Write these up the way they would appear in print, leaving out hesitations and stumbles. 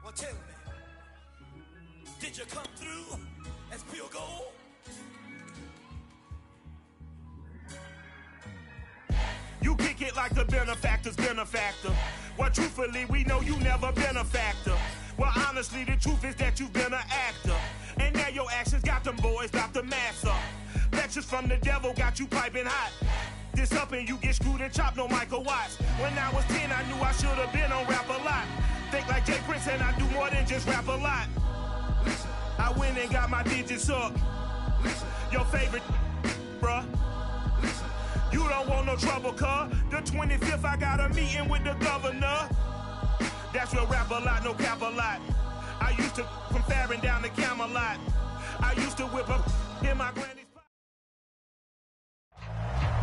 Well, tell me, did you come through as pure gold? You kick it like the benefactor's benefactor. Well, truthfully, we know you never been a factor. Well, honestly, the truth is that you've been an actor. And now your actions got them boys about to mass up. Lectures from the devil got you piping hot. This up and you get screwed and chopped, no Michael Watts. When I was 10, I knew I should have been on rap a lot. Think like Jay Prince and I do more than just rap a lot. Listen, I went and got my digits up. Listen, your favorite, bruh. Listen, you don't want no trouble, cuz. The 25th, I got a meeting with the governor. That's real rap a lot, no cap a lot. I used to from Farron down to Camelot. I used to whip up in my granny's.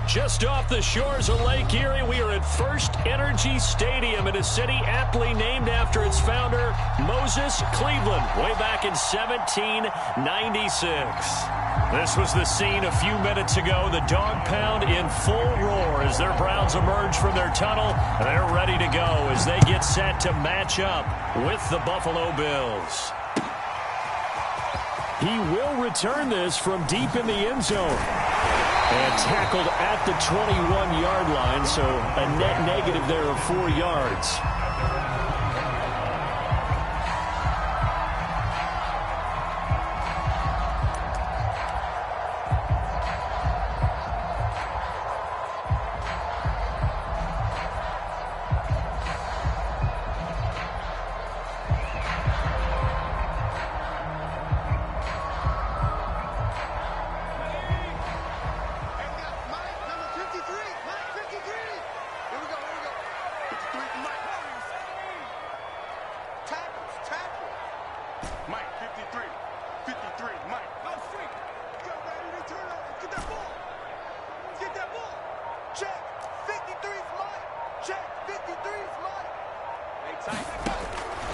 Just off the shores of Lake Erie, we are at First Energy Stadium in a city aptly named after its founder, Moses Cleveland, way back in 1796. This was the scene a few minutes ago. The dog pound in full roar as their Browns emerge from their tunnel. They're ready to go as they get set to match up with the Buffalo Bills. He will return this from deep in the end zone. And tackled at the 21-yard line, so a net negative there of 4 yards.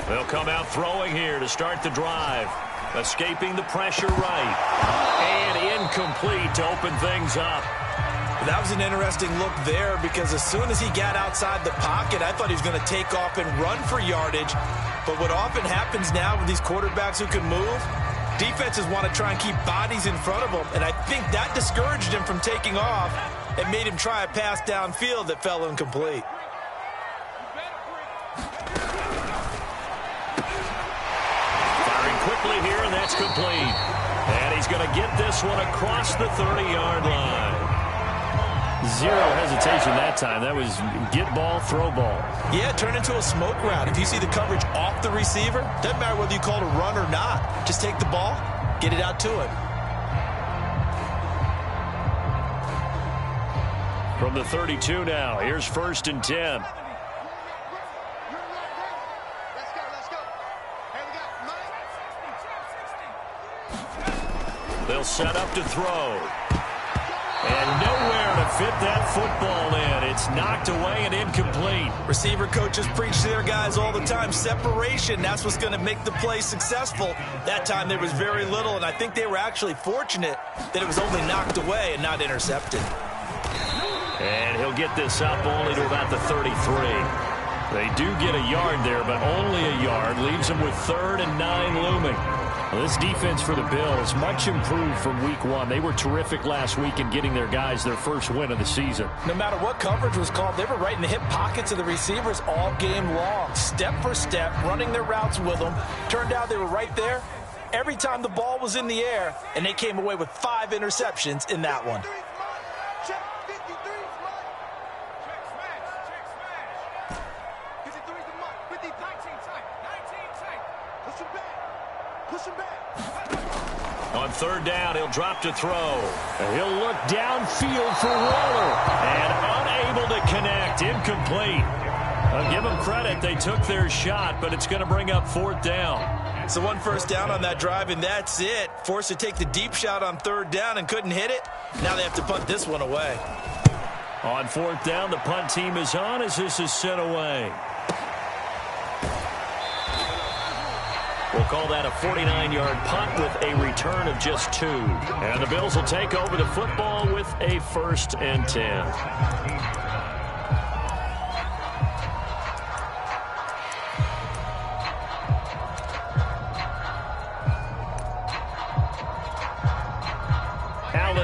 They'll come out throwing here to start the drive. Escaping the pressure right. And incomplete to open things up. That was an interesting look there because as soon as he got outside the pocket, I thought he was going to take off and run for yardage. But what often happens now with these quarterbacks who can move, defenses want to try and keep bodies in front of them. And I think that discouraged him from taking off and made him try a pass downfield that fell incomplete. Quickly here, and that's complete. And he's going to get this one across the 30-yard line. Zero hesitation that time. That was get ball, throw ball. Yeah, it turned into a smoke route. If you see the coverage off the receiver, doesn't matter whether you call it a run or not. Just take the ball, get it out to him. From the 32 now, here's 1st and 10. They'll set up to throw. And nowhere to fit that football in. It's knocked away and incomplete. Receiver coaches preach to their guys all the time. Separation, that's what's going to make the play successful. That time there was very little, and I think they were actually fortunate that it was only knocked away and not intercepted. And he'll get this up only to about the 33. They do get a yard there, but only a yard. Leaves them with 3rd and 9 looming. Well, this defense for the Bills, much improved from week 1. They were terrific last week in getting their guys their first win of the season. No matter what coverage was called, they were right in the hip pockets of the receivers all game long. Step for step, running their routes with them. Turned out they were right there every time the ball was in the air, and they came away with 5 interceptions in that one. On 3rd down, he'll drop to throw. And he'll look downfield for Waller. And unable to connect. Incomplete. I'll give them credit. They took their shot, but it's going to bring up 4th down. So 1 first down on that drive, and that's it. Forced to take the deep shot on 3rd down and couldn't hit it. Now they have to punt this one away. On 4th down, the punt team is on as this is sent away. We'll call that a 49-yard punt with a return of just 2. And the Bills will take over the football with a 1st and 10.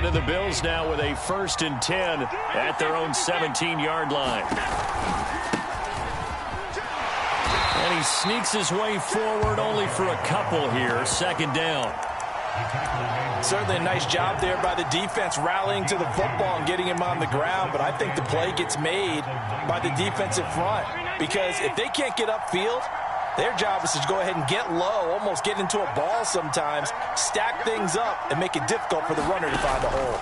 And the Bills now with a 1st and 10 at their own 17-yard line. And he sneaks his way forward only for a couple here. 2nd down. Certainly a nice job there by the defense rallying to the football and getting him on the ground. But I think the play gets made by the defensive front. Because if they can't get upfield, their job is to go ahead and get low, almost get into a ball sometimes, stack things up, and make it difficult for the runner to find a hole.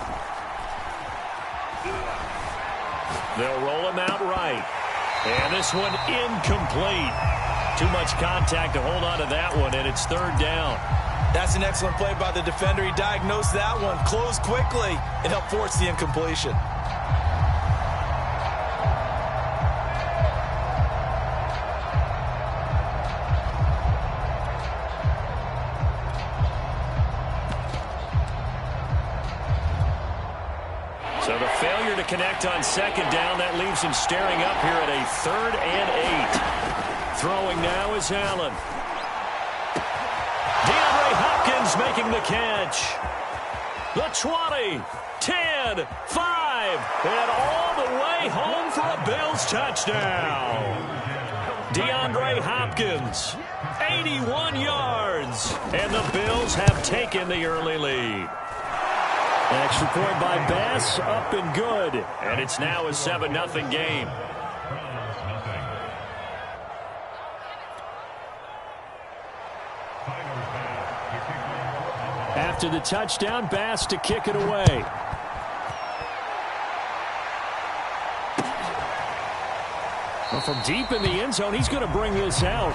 They'll roll him out right. And this one incomplete. Too much contact to hold on to that one, and it's 3rd down. That's an excellent play by the defender. He diagnosed that one, closed quickly, and helped force the incompletion. So the failure to connect on 2nd down, that leaves him staring up here at a 3rd and 8. Throwing now is Allen. DeAndre Hopkins making the catch. The 20, 10, 5, and all the way home for a Bills touchdown. DeAndre Hopkins, 81 yards, and the Bills have taken the early lead. Extra point by Bass, up and good, and it's now a 7-0 game. After the touchdown, Bass to kick it away. Well, from deep in the end zone, he's going to bring this out.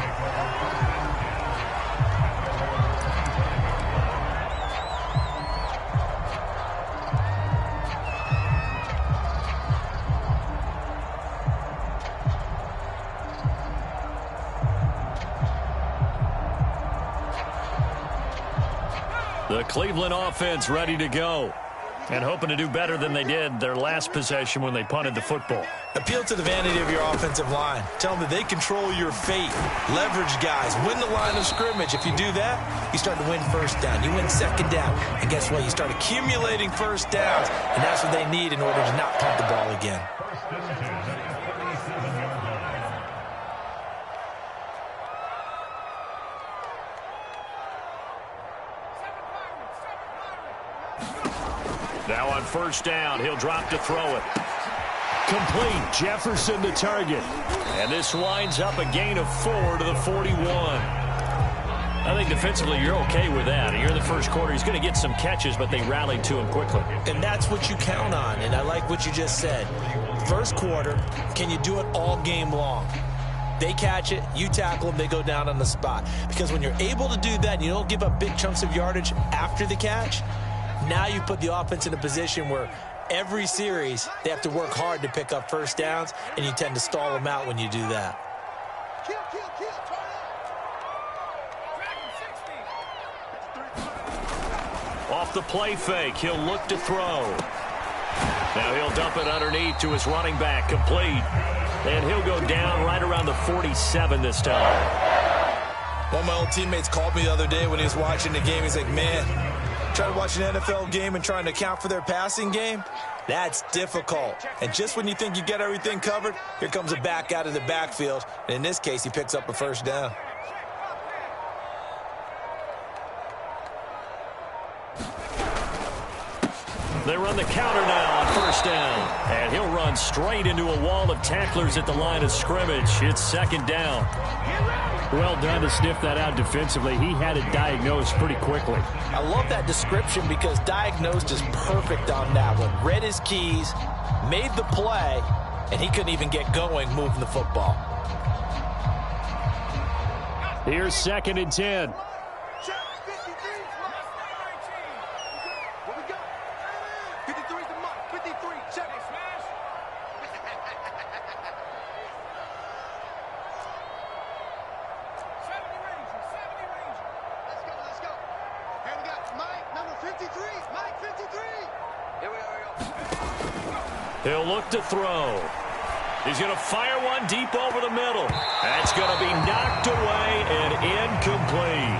The Cleveland offense ready to go and hoping to do better than they did their last possession when they punted the football. Appeal to the vanity of your offensive line. Tell them that they control your fate. Leverage guys. Win the line of scrimmage. If you do that, you start to win 1st down. You win 2nd down. And guess what? You start accumulating 1st downs. And that's what they need in order to not punt the ball again. Now on 1st down, he'll drop to throw it. Complete. Jefferson the target. And this winds up a gain of 4 to the 41. I think defensively you're okay with that. Here in the 1st quarter, he's going to get some catches, but they rallied to him quickly. And that's what you count on, and I like what you just said. 1st quarter, can you do it all game long? They catch it, you tackle them, they go down on the spot. Because when you're able to do that and you don't give up big chunks of yardage after the catch, now you put the offense in a position where every series they have to work hard to pick up 1st downs, and you tend to stall them out when you do that. Off the play fake, he'll look to throw. Now he'll dump it underneath to his running back, complete. And he'll go down right around the 47 this time. One of my old teammates called me the other day when he was watching the game. He's like, man, trying to watch an NFL game and trying to account for their passing game, that's difficult. And just when you think you get everything covered, here comes a back out of the backfield. And in this case, he picks up a 1st down. They run the counter now on 1st down. And he'll run straight into a wall of tacklers at the line of scrimmage. It's 2nd down. Well done to sniff that out defensively. He had it diagnosed pretty quickly. I love that description because diagnosed is perfect on that one. Read his keys, made the play, and he couldn't even get going moving the football. Here's 2nd and 10. He'll look to throw. He's going to fire one deep over the middle. That's going to be knocked away and incomplete.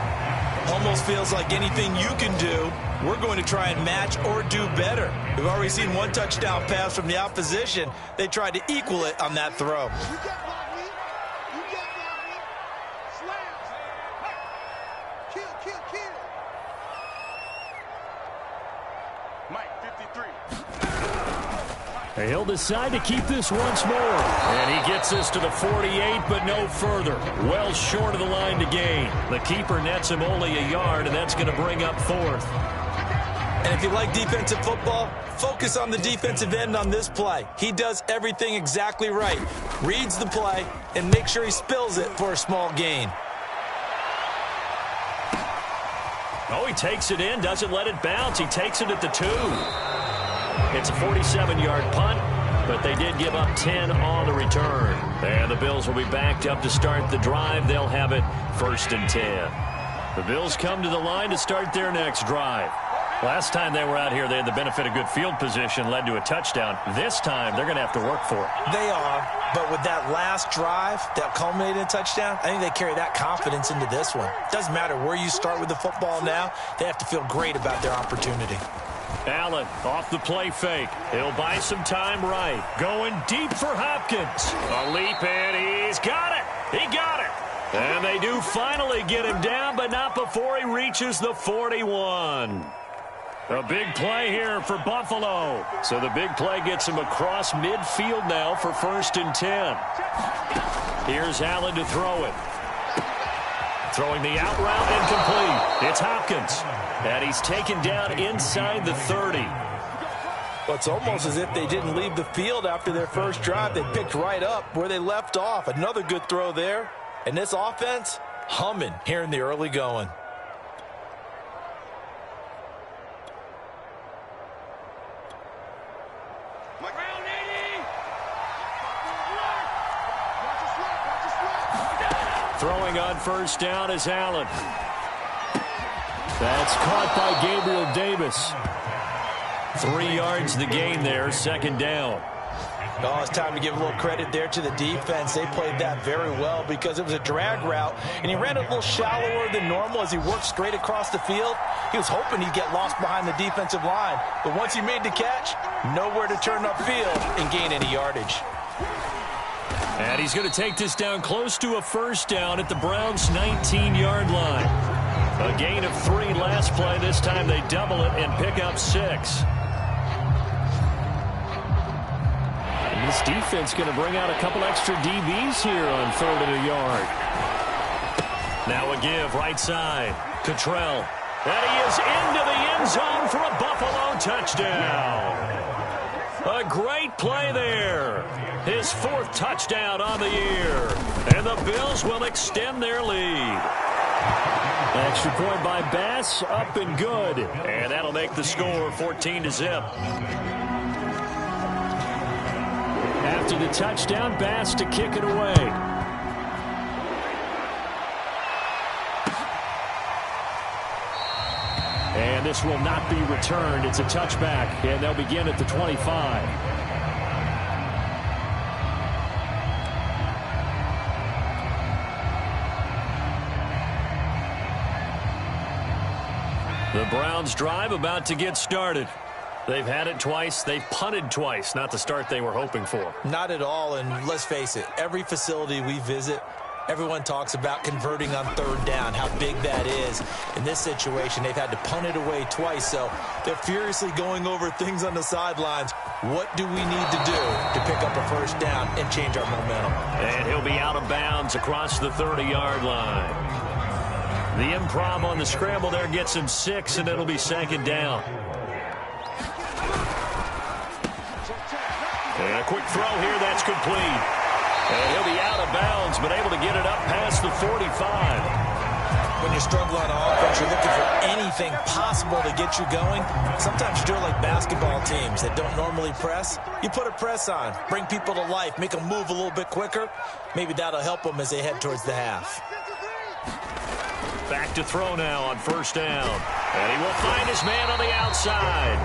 Home almost feels like anything you can do, we're going to try and match or do better. We've already seen one touchdown pass from the opposition. They tried to equal it on that throw. He'll decide to keep this once more. And he gets this to the 48, but no further. Well short of the line to gain. The keeper nets him only a yard, and that's going to bring up fourth. And if you like defensive football, focus on the defensive end on this play. He does everything exactly right. Reads the play and makes sure he spills it for a small gain. Oh, he takes it in, doesn't let it bounce. He takes it at the 2. It's a 47-yard punt, but they did give up 10 on the return. And the Bills will be backed up to start the drive. They'll have it 1st and 10. The Bills come to the line to start their next drive. Last time they were out here, they had the benefit of good field position, led to a touchdown. This time, they're going to have to work for it. They are, but with that last drive that culminated in a touchdown, I think they carry that confidence into this one. Doesn't matter where you start with the football now, they have to feel great about their opportunity. Allen off the play fake. He'll buy some time right. Going deep for Hopkins. A leap, and he's got it. He got it. And they do finally get him down, but not before he reaches the 41. A big play here for Buffalo. So the big play gets him across midfield now for 1st and 10. Here's Allen to throw it. Throwing the out route incomplete. It's Hopkins. And he's taken down inside the 30. Well, it's almost as if they didn't leave the field after their first drive. They picked right up where they left off. Another good throw there. And this offense, humming here in the early going. Throwing on 1st down is Allen. That's caught by Gabriel Davis. 3 yards the gain there, 2nd down. Oh, it's time to give a little credit there to the defense. They played that very well because it was a drag route, and he ran a little shallower than normal as he worked straight across the field. He was hoping he'd get lost behind the defensive line, but once he made the catch, nowhere to turn upfield and gain any yardage. And he's going to take this down close to a 1st down at the Browns' 19-yard line. A gain of 3 last play. This time they double it and pick up 6. And this defense going to bring out a couple extra DBs here on 3rd and a yard. Now a give right side. Cottrell. And he is into the end zone for a Buffalo touchdown. A great play there. His 4th touchdown on the year. And the Bills will extend their lead. Extra point by Bass, up and good. And that'll make the score 14-0. After the touchdown, Bass to kick it away. And this will not be returned. It's a touchback, and they'll begin at the 25. The Browns drive about to get started. They've had it twice. They've punted twice. Not the start they were hoping for. Not at all, and let's face it, every facility we visit, everyone talks about converting on 3rd down, how big that is. In this situation, they've had to punt it away twice, so they're furiously going over things on the sidelines. What do we need to do to pick up a 1st down and change our momentum? And he'll be out of bounds across the 30-yard line. The improv on the scramble there gets him 6, and it'll be 2nd down. And a quick throw here, that's complete. And he'll be out of bounds, but able to get it up past the 45. When you struggle on offense, you're looking for anything possible to get you going. Sometimes you do it like basketball teams that don't normally press. You put a press on, bring people to life, make them move a little bit quicker. Maybe that'll help them as they head towards the half. Back to throw now on 1st down. And he will find his man on the outside.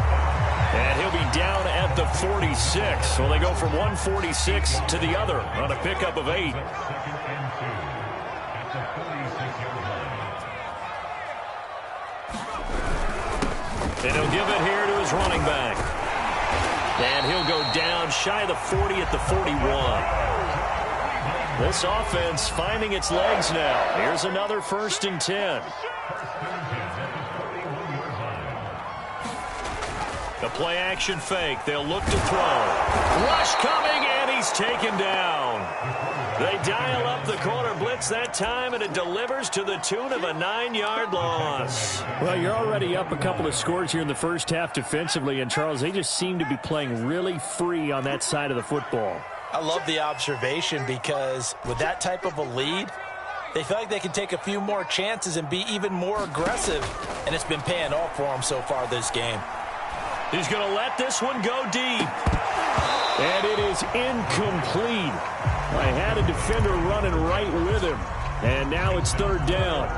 And he'll be down at the 46. So they go from 146 to the other on a pickup of 8. And he'll give it here to his running back. And he'll go down shy of the 40 at the 41. This offense finding its legs now. Here's another 1st and 10. The play action fake. They'll look to throw. Rush coming, and he's taken down. They dial up the corner blitz that time, and it delivers to the tune of a 9-yard loss. Well, you're already up a couple of scores here in the first half defensively, and Charles, they just seem to be playing really free on that side of the football. I love the observation because with that type of a lead, they feel like they can take a few more chances and be even more aggressive, and it's been paying off for them so far this game. He's going to let this one go deep. And it is incomplete. I had a defender running right with him. And now it's 3rd down.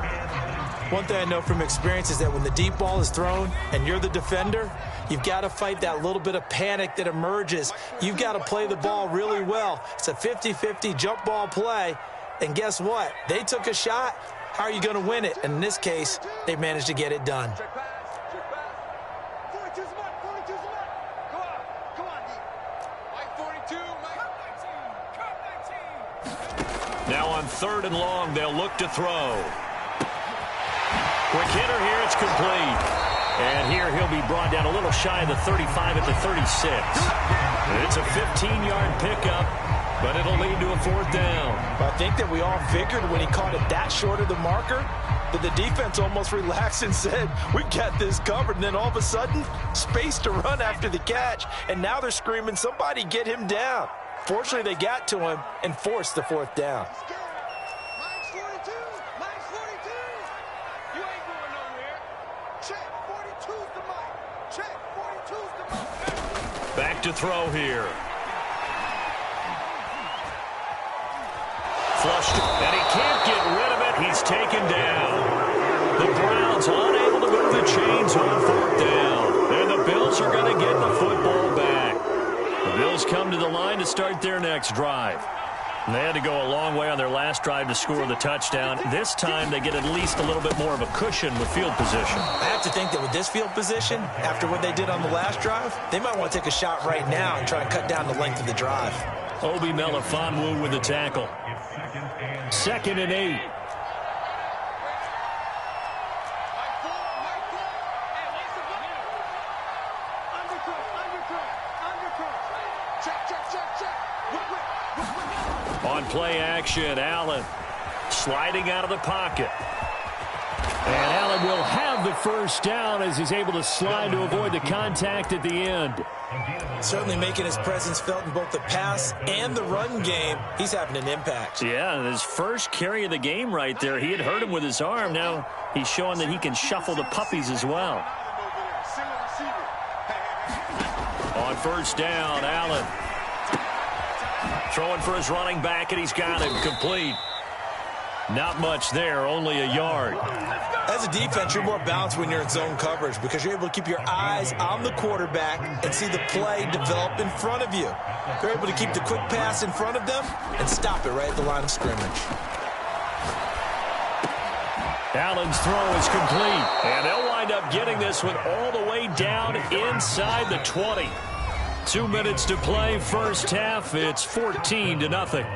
One thing I know from experience is that when the deep ball is thrown and you're the defender, you've got to fight that little bit of panic that emerges. You've got to play the ball really well. It's a 50-50 jump ball play. And guess what? They took a shot. How are you going to win it? And in this case, they managed to get it done. Now on 3rd and long, they'll look to throw. Quick hitter here, it's complete. And here he'll be brought down a little shy of the 35 at the 36. It's a 15-yard pickup, but it'll lead to a 4th down. I think that we all figured when he caught it that short of the marker that the defense almost relaxed and said, we got this covered. And then all of a sudden, space to run after the catch. And now they're screaming, somebody get him down. Fortunately, they got to him and forced the 4th down. Max 42, Max 42. You ain't going nowhere. Check 42's the mic. Check 42's the mic. Back to throw here. Flushed, and he can't get rid of it. He's taken down. The Browns unable to move the chains on 4th down. And the Bills are going to get the football back. The Bills come to the line to start their next drive. And they had to go a long way on their last drive to score the touchdown. This time they get at least a little bit more of a cushion with field position. I have to think that with this field position, after what they did on the last drive, they might want to take a shot right now and try and cut down the length of the drive. Obi Melifonwu with the tackle. 2nd and 8. On play action, Allen sliding out of the pocket. And Allen will have the 1st down as he's able to slide to avoid the contact at the end. Certainly making his presence felt in both the pass and the run game. He's having an impact. Yeah, his first carry of the game right there. He had hurt him with his arm. Now he's showing that he can shuffle the puppies as well. On 1st down, Allen throwing for his running back, and he's got him complete. Not much there, only a yard. As a defense, you're more balanced when you're in zone coverage because you're able to keep your eyes on the quarterback and see the play develop in front of you. You're able to keep the quick pass in front of them and stop it right at the line of scrimmage. Allen's throw is complete, and they'll wind up getting this one all the way down inside the 20. 2 minutes to play, first half. It's 14-0.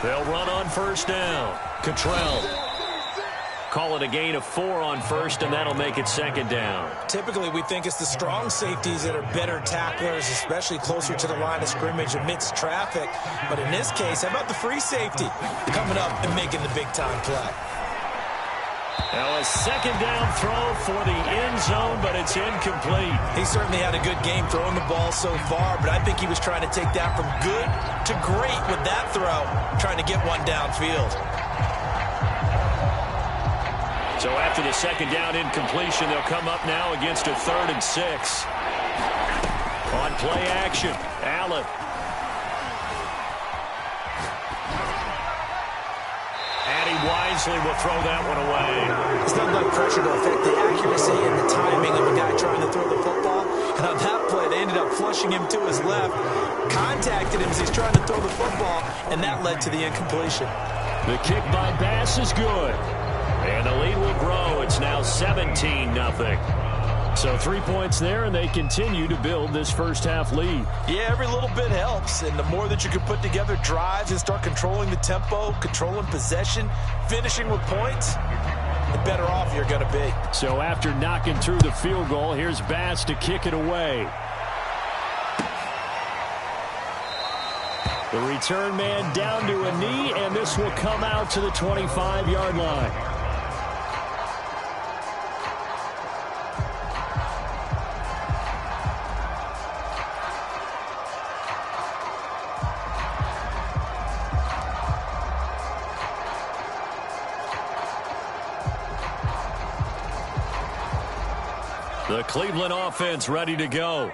They'll run on 1st down. Cottrell. Call it a gain of 4 on 1st, and that'll make it 2nd down. Typically, we think it's the strong safeties that are better tacklers, especially closer to the line of scrimmage amidst traffic. But in this case, how about the free safety coming up and making the big-time play? Now a 2nd down throw for the end zone, but it's incomplete. He certainly had a good game throwing the ball so far, but I think he was trying to take that from good to great with that throw, trying to get one downfield. So after the 2nd down incompletion, they'll come up now against a 3rd and 6. On play action, Allen. And he wisely will throw that one away. It's not like pressure to affect the accuracy and the timing of a guy trying to throw the football. And on that play, they rushing him to his left, contacted him as he's trying to throw the football, and that led to the incompletion. The kick by Bass is good. And the lead will grow. It's now 17-0. So 3 points there, and they continue to build this first-half lead. Yeah, every little bit helps, and the more that you can put together drives and start controlling the tempo, controlling possession, finishing with points, the better off you're going to be. So after knocking through the field goal, here's Bass to kick it away. The return man down to a knee, and this will come out to the 25-yard line. The Cleveland offense ready to go.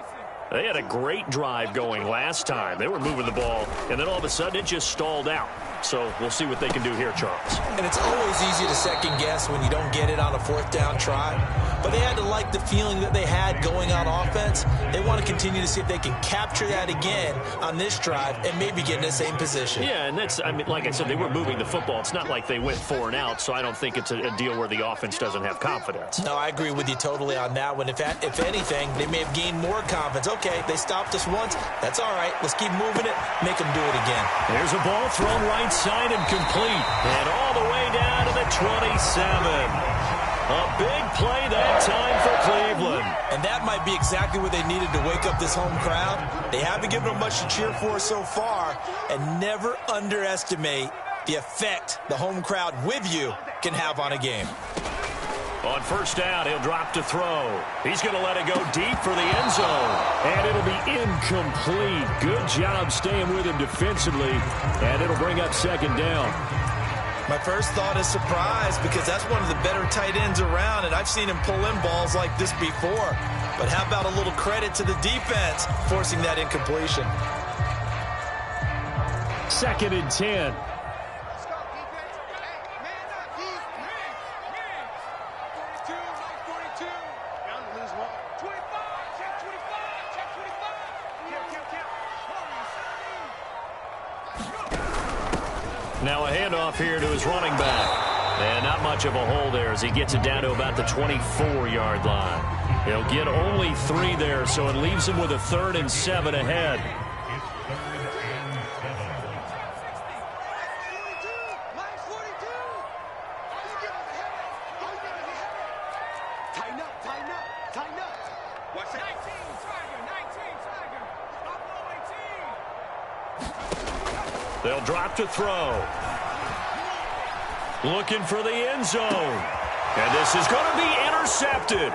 They had a great drive going last time. They were moving the ball, and then all of a sudden it just stalled out. So we'll see what they can do here, Charles. And it's always easy to second guess when you don't get it on a fourth down try. But they had to like the feeling that they had going on offense. They want to continue to see if they can capture that again on this drive and maybe get in the same position. Yeah, and that's, I mean, like I said, they were moving the football. It's not like they went 4 and out, so I don't think it's a deal where the offense doesn't have confidence. No, I agree with you totally on that one. If anything, they may have gained more confidence. Okay, they stopped us once. That's all right. Let's keep moving it. Make them do it again. There's a ball thrown right side and complete. And all the way down to the 27. A big play that time for Cleveland. And that might be exactly what they needed to wake up this home crowd. They haven't given them much to cheer for so far. And never underestimate the effect the home crowd with you can have on a game. On first down, he'll drop to throw. He's going to let it go deep for the end zone. And it'll be incomplete. Good job staying with him defensively. And it'll bring up second down. My first thought is surprise because that's one of the better tight ends around, and I've seen him pull in balls like this before. But how about a little credit to the defense forcing that incompletion? 2nd and 10. Now a handoff here to his running back. And not much of a hole there as he gets it down to about the 24-yard line. He'll get only 3 there, so it leaves him with a 3rd and 7 ahead. They'll drop to throw. Looking for the end zone. And this is going to be intercepted.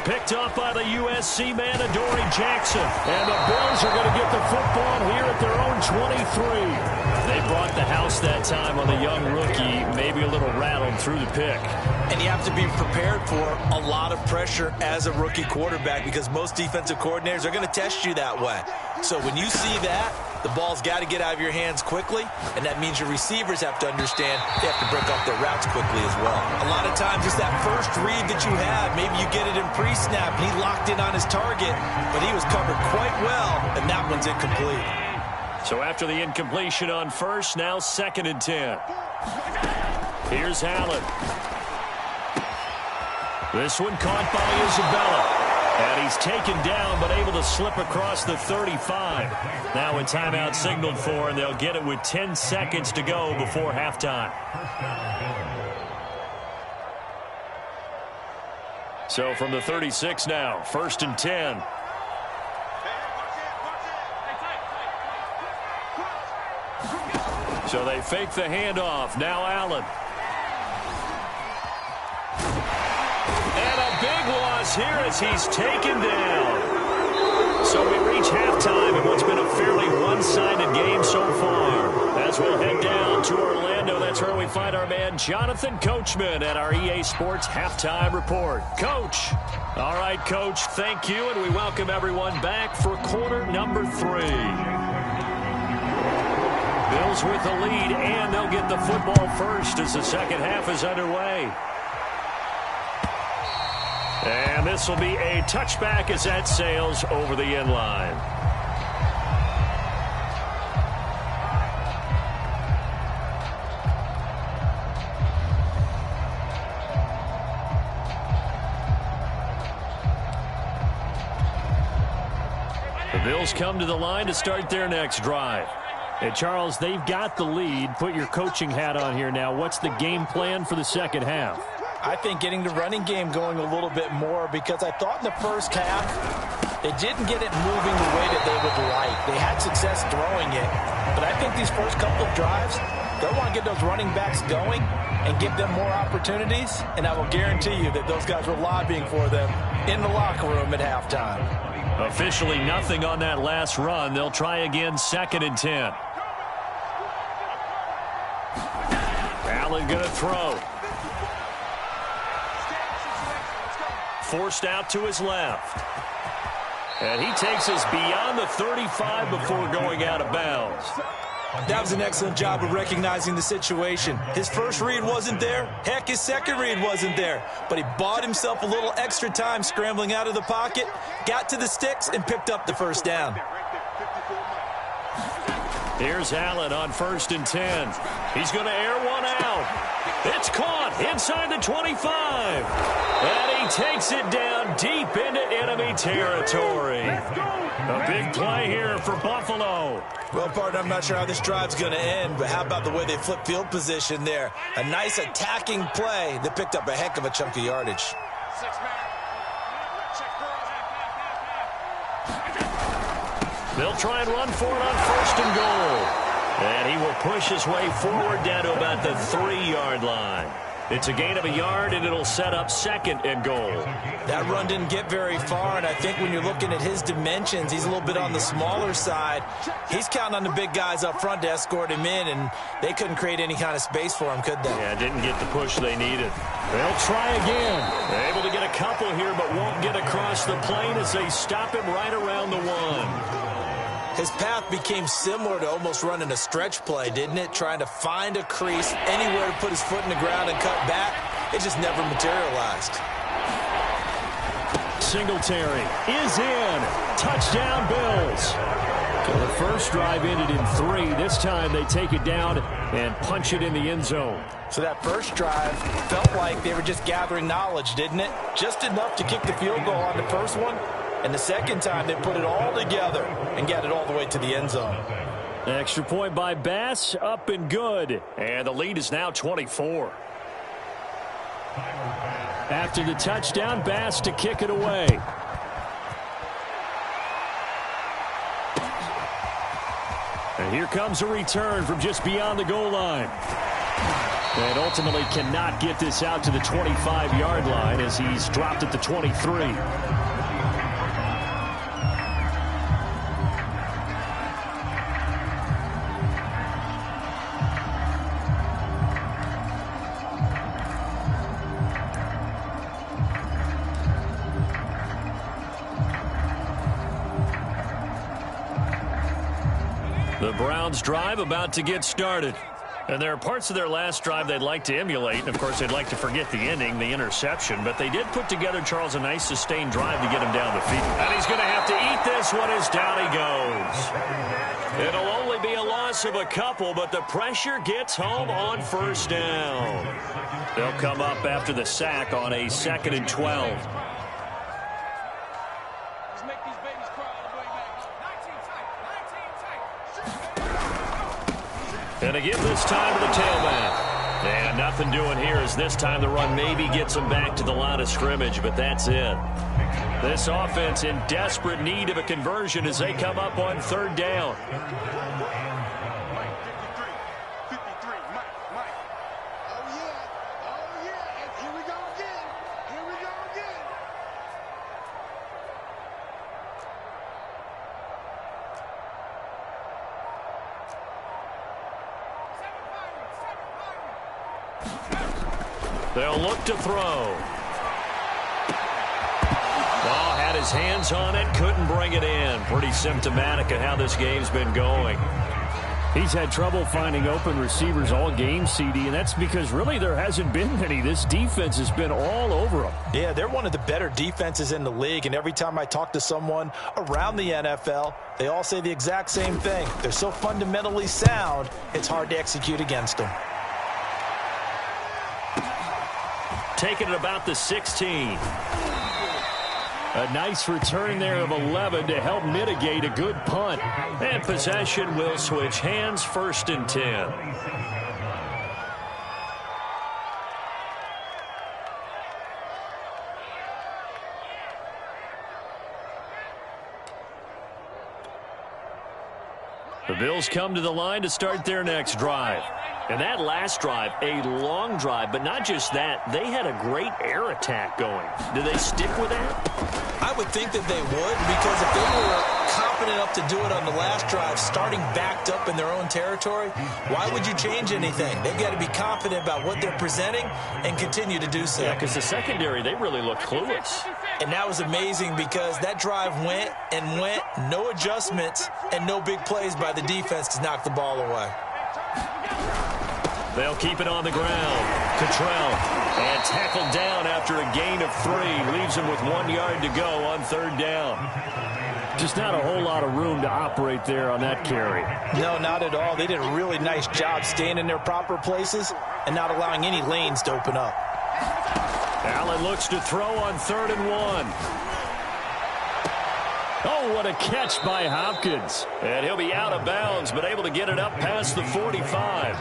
Picked up by the USC man, Adoree Jackson. And the Bills are going to get the football here at their own 23. They brought the house that time on the young rookie, maybe a little rattled through the pick. And you have to be prepared for a lot of pressure as a rookie quarterback because most defensive coordinators are going to test you that way. So when you see that, the ball's got to get out of your hands quickly, and that means your receivers have to understand they have to break off their routes quickly as well. A lot of times it's that first read that you have. Maybe you get it in pre-snap, and he locked in on his target, but he was covered quite well, and that one's incomplete. So after the incompletion on first, now 2nd and 10. Here's Allen. This one caught by Isabella. And he's taken down, but able to slip across the 35. Now a timeout signaled for, and they'll get it with 10 seconds to go before halftime. So from the 36 now, 1st and 10. So they fake the handoff. Now Allen. And a big loss here as he's taken down. So we reach halftime in what's been a fairly one-sided game so far. As we'll head down to Orlando, that's where we find our man Jonathan Coachman at our EA Sports Halftime Report. Coach. All right, Coach, thank you, and we welcome everyone back for quarter number 3. Bills with the lead, and they'll get the football first as the second half is underway. And this will be a touchback as that sails over the end line. The Bills come to the line to start their next drive. Hey, Charles, they've got the lead. Put your coaching hat on here now. What's the game plan for the second half? I think getting the running game going a little bit more, because I thought in the first half they didn't get it moving the way that they would like. They had success throwing it, but I think these first couple of drives, they'll want to get those running backs going and give them more opportunities, and I will guarantee you that those guys were lobbying for them in the locker room at halftime. Officially nothing on that last run. They'll try again, 2nd and 10. Allen going to throw. Forced out to his left. And he takes us beyond the 35 before going out of bounds. That was an excellent job of recognizing the situation. His first read wasn't there. Heck, his second read wasn't there. But he bought himself a little extra time scrambling out of the pocket, got to the sticks, and picked up the first down. Here's Allen on 1st and 10. He's going to air one out. It's caught inside the 25. And he takes it down deep into enemy territory. A big play here for Buffalo. Well, partner, I'm not sure how this drive's going to end, but how about the way they flip field position there? A nice attacking play that picked up a heck of a chunk of yardage. They'll try and run for it on 1st and goal. And he will push his way forward down to about the 3-yard line. It's a gain of a yard, and it'll set up 2nd and goal. That run didn't get very far, and I think when you're looking at his dimensions, he's a little bit on the smaller side. He's counting on the big guys up front to escort him in, and they couldn't create any kind of space for him, could they? Yeah, didn't get the push they needed. They'll try again. They're able to get a couple here, but won't get across the plane as they stop him right around the 1. His path became similar to almost running a stretch play, didn't it? Trying to find a crease, anywhere to put his foot in the ground and cut back. It just never materialized. Singletary is in. Touchdown, Bills. So the first drive ended in 3. This time they take it down and punch it in the end zone. So that first drive felt like they were just gathering knowledge, didn't it? Just enough to kick the field goal on the first one. And the second time, they put it all together and got it all the way to the end zone. Extra point by Bass, up and good. And the lead is now 24. After the touchdown, Bass to kick it away. And here comes a return from just beyond the goal line. And ultimately cannot get this out to the 25-yard line as he's dropped at the 23. The Browns drive about to get started. And there are parts of their last drive they'd like to emulate. And, of course, they'd like to forget the ending, the interception. But they did put together, Charles, a nice sustained drive to get him down the field. And he's going to have to eat this one as down he goes. It'll only be a loss of a couple, but the pressure gets home on 1st down. They'll come up after the sack on a 2nd and 12. And again this time to the tailback. And nothing doing here as this time the run maybe gets them back to the line of scrimmage, but that's it. This offense in desperate need of a conversion as they come up on 3rd down. They'll look to throw. Ball had his hands on it, couldn't bring it in. Pretty symptomatic of how this game's been going. He's had trouble finding open receivers all game, CD, and that's because really there hasn't been many. This defense has been all over them. Yeah, they're one of the better defenses in the league, and every time I talk to someone around the NFL, they all say the exact same thing. They're so fundamentally sound, it's hard to execute against them. Taking it about the 16. A nice return there of 11 to help mitigate a good punt. And possession will switch hands, 1st and 10. The Bills come to the line to start their next drive. And that last drive, a long drive, but not just that, they had a great air attack going. Do they stick with that? I would think that they would, because if they were confident enough to do it on the last drive, starting backed up in their own territory, why would you change anything? They've got to be confident about what they're presenting and continue to do so. Yeah, because the secondary, they really looked clueless. And that was amazing because that drive went and went, no adjustments, and no big plays by the defense to knock the ball away. They'll keep it on the ground. Cottrell, and tackled down after a gain of 3. Leaves him with 1 yard to go on 3rd down. Just not a whole lot of room to operate there on that carry. No, not at all. They did a really nice job staying in their proper places and not allowing any lanes to open up. Allen looks to throw on 3rd and 1. Oh, what a catch by Hopkins. And he'll be out of bounds, but able to get it up past the 45.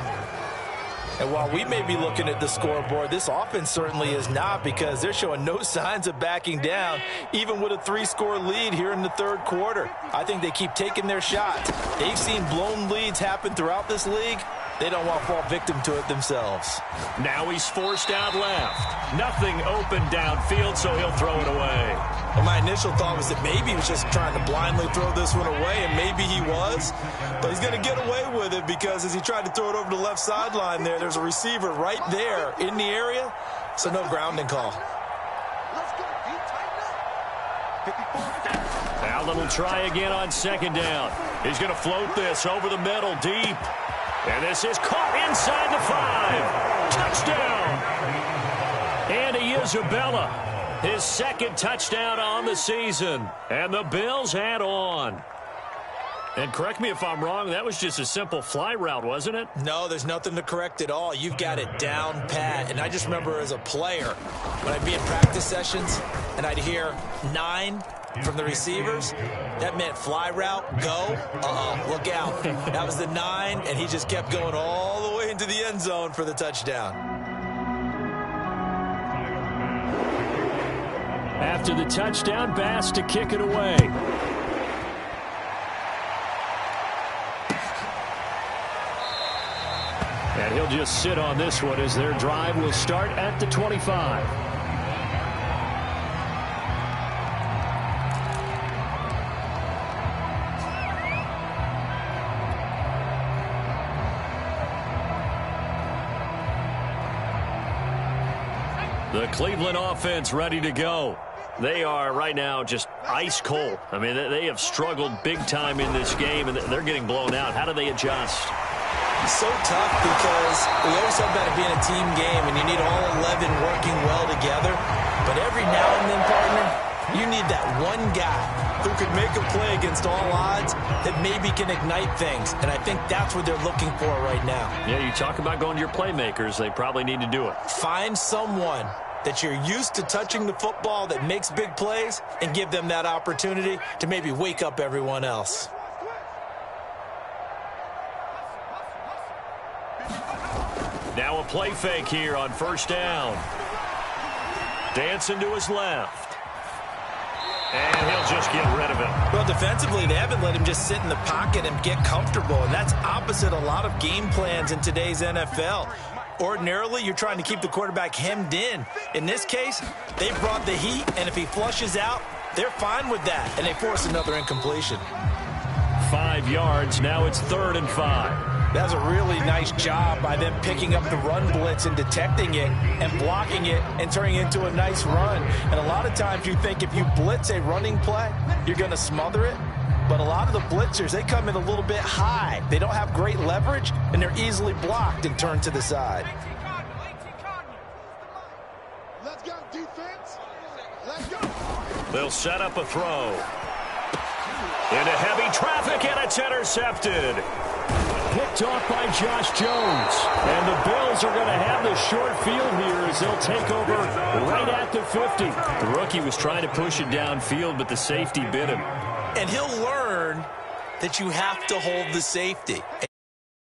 And while we may be looking at the scoreboard, this offense certainly is not, because they're showing no signs of backing down, even with a 3-score lead here in the 3rd quarter. I think they keep taking their shots. They've seen blown leads happen throughout this league. They don't want to fall victim to it themselves. Now he's forced out left. Nothing open downfield, so he'll throw it away. Well, my initial thought was that maybe he was just trying to blindly throw this one away, and maybe he was. But he's going to get away with it, because as he tried to throw it over the left sideline there's a receiver right there in the area, so no grounding call. Allen will try again on 2nd down. He's going to float this over the middle deep. And this is caught inside the 5. Touchdown. Andy Isabella, his 2nd touchdown on the season. And the Bills add on. And correct me if I'm wrong, that was just a simple fly route, wasn't it? No, there's nothing to correct at all. You've got it down pat. And I just remember as a player, when I'd be in practice sessions and I'd hear 9 from the receivers, that meant fly route, go, look out. That was the 9, and he just kept going all the way into the end zone for the touchdown. After the touchdown, Bass to kick it away. And he'll just sit on this one as their drive will start at the 25. The Cleveland offense ready to go. They are right now just ice cold. I mean, they have struggled big time in this game, and they're getting blown out. How do they adjust? So tough, because we always talk about it being a team game, and you need all 11 working well together. But every now and then, partner, you need that one guy who could make a play against all odds that maybe can ignite things. And I think that's what they're looking for right now. Yeah, you talk about going to your playmakers. They probably need to do it. Find someone that you're used to touching the football that makes big plays and give them that opportunity to maybe wake up everyone else. Now a play fake here on 1st down. Dancing to his left. And he'll just get rid of it. Well, defensively, they haven't let him just sit in the pocket and get comfortable, and that's opposite a lot of game plans in today's NFL. Ordinarily, you're trying to keep the quarterback hemmed in. In this case, they brought the heat, and if he flushes out, they're fine with that, and they force another incompletion. 5 yards. Now it's 3rd and 5. That was a really nice job by them picking up the run blitz and detecting it and blocking it and turning it into a nice run. And a lot of times you think if you blitz a running play, you're going to smother it. But a lot of the blitzers, they come in a little bit high. They don't have great leverage, and they're easily blocked and turned to the side. Let's go, defense. Let's go. They'll set up a throw. Into heavy traffic, and it's intercepted. Picked off by Josh Jones. And the Bills are going to have the short field here as they'll take over right at the 50. The rookie was trying to push it downfield, but the safety bit him. And he'll learn that you have to hold the safety.